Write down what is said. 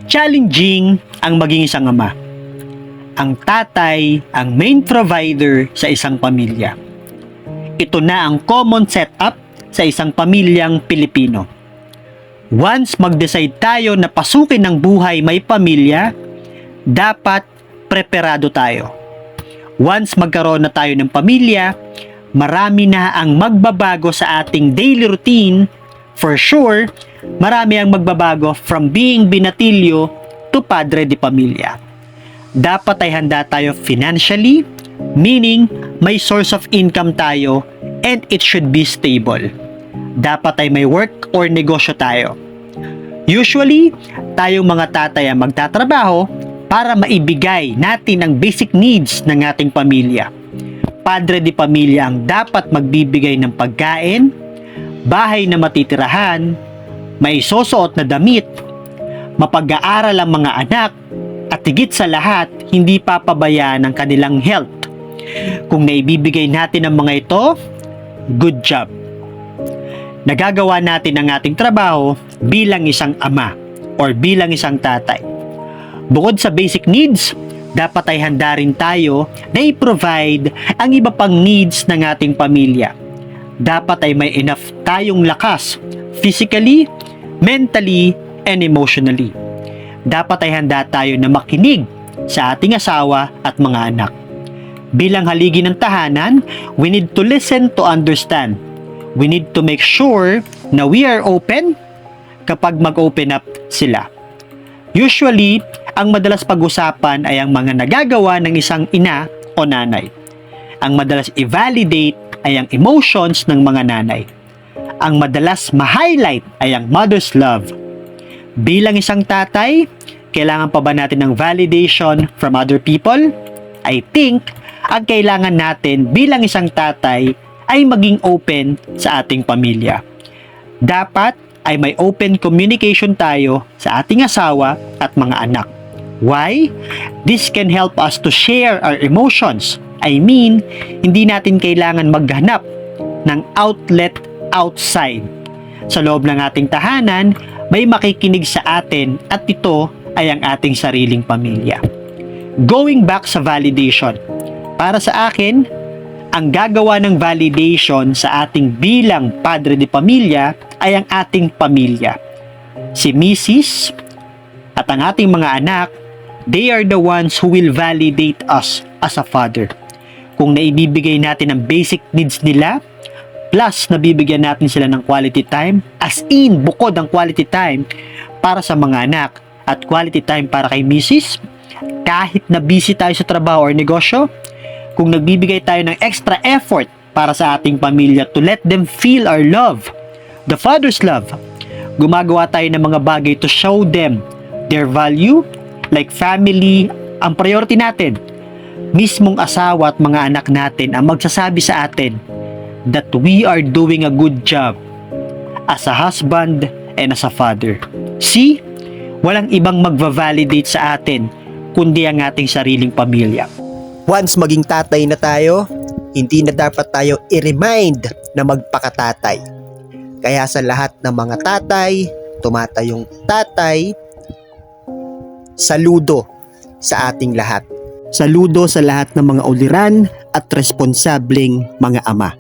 Challenging ang maging isang ama. Ang tatay ang main provider sa isang pamilya. Ito na ang common setup sa isang pamilyang Pilipino. Once mag-decide tayo na pasukin ng buhay may pamilya, dapat preparado tayo. Once magkaroon na tayo ng pamilya, marami na ang magbabago sa ating daily routine. For sure, marami ang magbabago from being binatilyo to padre de pamilya. Dapat ay handa tayo financially, meaning may source of income tayo and it should be stable. Dapat ay may work or negosyo tayo. Usually, tayong mga tatay ang magtatrabaho para maibigay natin ang basic needs ng ating pamilya. Padre de pamilya ang dapat magbibigay ng pagkain, bahay na matitirahan, may susuot na damit, mapag-aaral ang mga anak, at higit sa lahat, hindi papabayaan ang kanilang health. Kung naibibigay natin ang mga ito, good job. Nagagawa natin ang ating trabaho bilang isang ama or bilang isang tatay. Bukod sa basic needs, dapat ay handa rin tayo na i-provide ang iba pang needs ng ating pamilya. Dapat ay may enough tayong lakas, physically, mentally, and emotionally. Dapat ay handa tayo na makinig sa ating asawa at mga anak. Bilang haligi ng tahanan, we need to listen to understand. We need to make sure na we are open kapag mag-open up sila. Usually, ang madalas pag-usapan ay ang mga nagagawa ng isang ina o nanay. Ang madalas i-validate ay ang emotions ng mga nanay. Ang madalas ma-highlight ay ang mother's love. Bilang isang tatay, kailangan pa ba natin ng validation from other people? I think, ang kailangan natin bilang isang tatay ay maging open sa ating pamilya. Dapat ay may open communication tayo sa ating asawa at mga anak. Why? This can help us to share our emotions. I mean, hindi natin kailangan maghanap ng outlet outside. Sa loob ng ating tahanan, may makikinig sa atin at ito ay ang ating sariling pamilya. Going back sa validation. Para sa akin, ang gagawa ng validation sa ating bilang padre de pamilya ay ang ating pamilya. Si Mrs. at ang ating mga anak, they are the ones who will validate us as a father. Kung naibibigay natin ang basic needs nila, plus nabibigyan natin sila ng quality time, as in bukod ang quality time para sa mga anak at quality time para kay Mrs., kahit na busy tayo sa trabaho or negosyo, kung nagbibigay tayo ng extra effort para sa ating pamilya to let them feel our love, the father's love, gumagawa tayo ng mga bagay to show them their value, like family, ang priority natin. Mismong asawa at mga anak natin ang magsasabi sa atin that we are doing a good job as a husband and as a father. See, walang ibang magva-validate sa atin kundi ang ating sariling pamilya. Once maging tatay na tayo, hindi na dapat tayo i-remind na magpakatatay. Kaya sa lahat ng mga tatay, tumatayong tatay, saludo sa ating lahat. Saludo sa lahat ng mga uliran at responsableng mga ama.